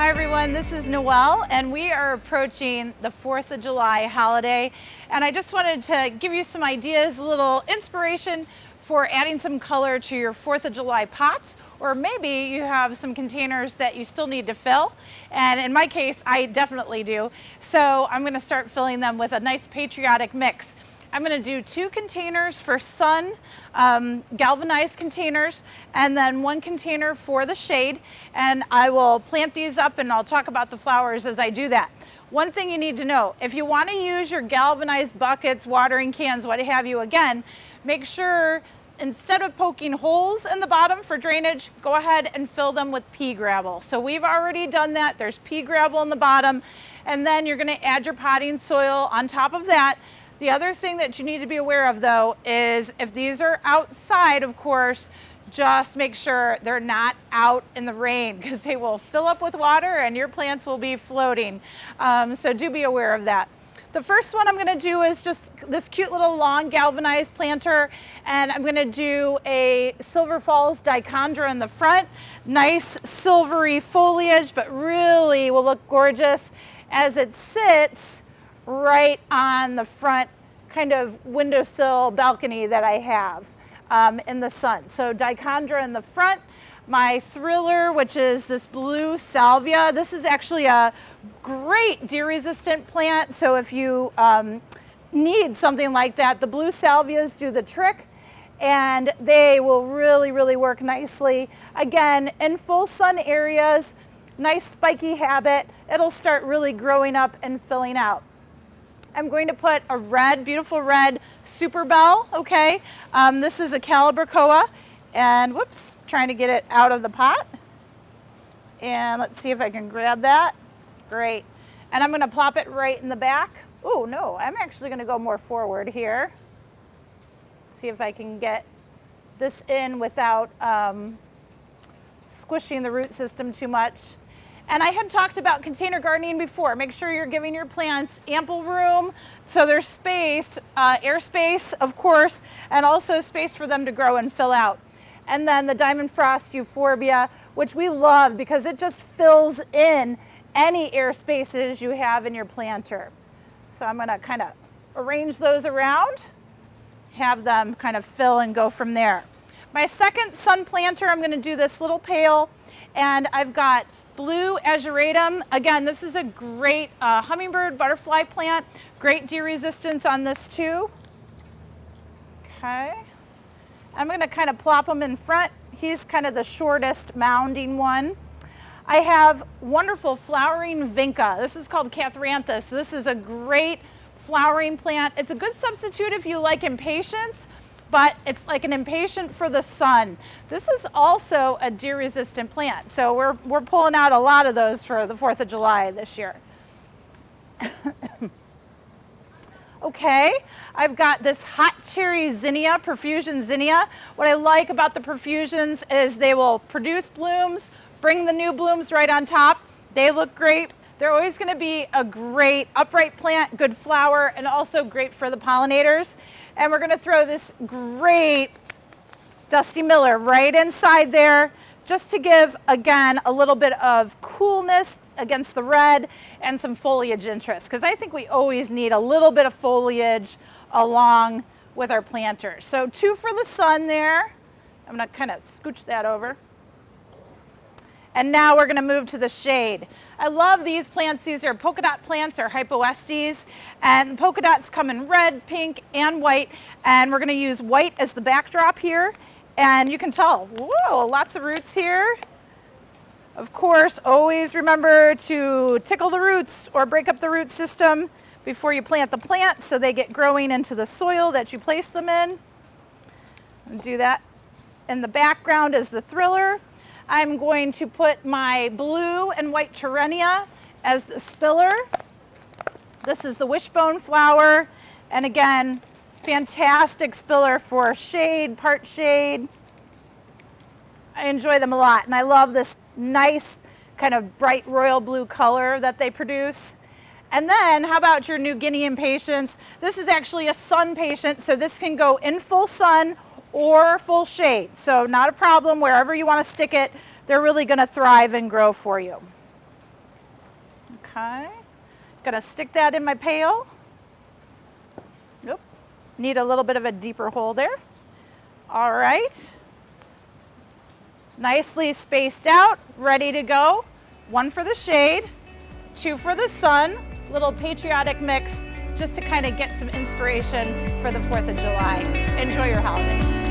Hi everyone, this is Noelle and we are approaching the 4th of July holiday, and I just wanted to give you some ideas, a little inspiration for adding some color to your 4th of July pots, or maybe you have some containers that you still need to fill, and in my case I definitely do. So I'm going to start filling them with a nice Patriotic mix. I'm going to do 2 containers for sun, galvanized containers, and then 1 container for the shade. And I will plant these up and I'll talk about the flowers as I do that. One thing you need to know, if you want to use your galvanized buckets, watering cans, what have you, again, make sure instead of poking holes in the bottom for drainage, go ahead and fill them with pea gravel. So we've already done that. There's pea gravel in the bottom, and then you're going to add your potting soil on top of that. The other thing that you need to be aware of though is if these are outside, of course, just make sure they're not out in the rain because they will fill up with water and your plants will be floating. So do be aware of that. The first one I'm going to do is just this cute little long galvanized planter, and I'm going to do a Silver Falls Dichondra in the front. Nice silvery foliage, but really will look gorgeous as it sits right on the front kind of windowsill balcony that I have in the sun. So Dichondra in the front. My thriller, which is this blue Salvia. This is actually a great deer resistant plant. So if you need something like that, the blue Salvias do the trick and they will really work nicely. Again, in full sun areas, nice spiky habit. It'll start really growing up and filling out. I'm going to put a red, beautiful red Super Bell, okay? This is a Calibrachoa, and whoops, trying to get it out of the pot. And let's see if I can grab that. Great. And I'm gonna plop it right in the back. Oh no, I'm actually gonna go more forward here. See if I can get this in without squishing the root system too much. And I had talked about container gardening before. Make sure you're giving your plants ample room so there's space, airspace, of course, and also space for them to grow and fill out. And then the Diamond Frost Euphorbia, which we love because it just fills in any air spaces you have in your planter. So I'm gonna kind of arrange those around, have them kind of fill and go from there. My second sun planter, I'm gonna do this little pail, and I've got blue azuratum. Again, this is a great hummingbird butterfly plant. Great deer resistance on this too. Okay. I'm going to kind of plop him in front. He's kind of the shortest mounding one. I have wonderful flowering vinca. This is called Catharanthus. This is a great flowering plant. It's a good substitute if you like impatiens, but it's like an impatient for the sun. This is also a deer resistant plant. So we're pulling out a lot of those for the 4th of July this year. Okay, I've got this hot cherry zinnia, profusion zinnia. What I like about the profusions is they will produce blooms, bring the new blooms right on top. They look great. They're always going to be a great upright plant, good flower, and also great for the pollinators. And we're going to throw this great Dusty Miller right inside there just to give, again, a little bit of coolness against the red and some foliage interest, because I think we always need a little bit of foliage along with our planters. So 2 for the sun there. I'm going to kind of scooch that over. And now we're going to move to the shade. I love these plants. These are polka dot plants or Hypoestes. And polka dots come in red, pink, and white. And we're going to use white as the backdrop here. And you can tell, whoa, lots of roots here. Of course, always remember to tickle the roots or break up the root system before you plant the plant so they get growing into the soil that you place them in. And do that. In the background is the thriller. I'm going to put my blue and white Torenia as the spiller. This is the wishbone flower. And again, fantastic spiller for shade, part shade. I enjoy them a lot. And I love this nice kind of bright royal blue color that they produce. And then how about your New Guinea impatiens? This is actually a sun patient, so this can go in full sun or full shade. So not a problem wherever you want to stick it. They're really going to thrive and grow for you. Okay. Gonna stick that in my pail. Nope. Need a little bit of a deeper hole there. All right. Nicely spaced out, ready to go. 1 for the shade, 2 for the sun. Little patriotic mix just to kind of get some inspiration for the 4th of July. Enjoy your holiday.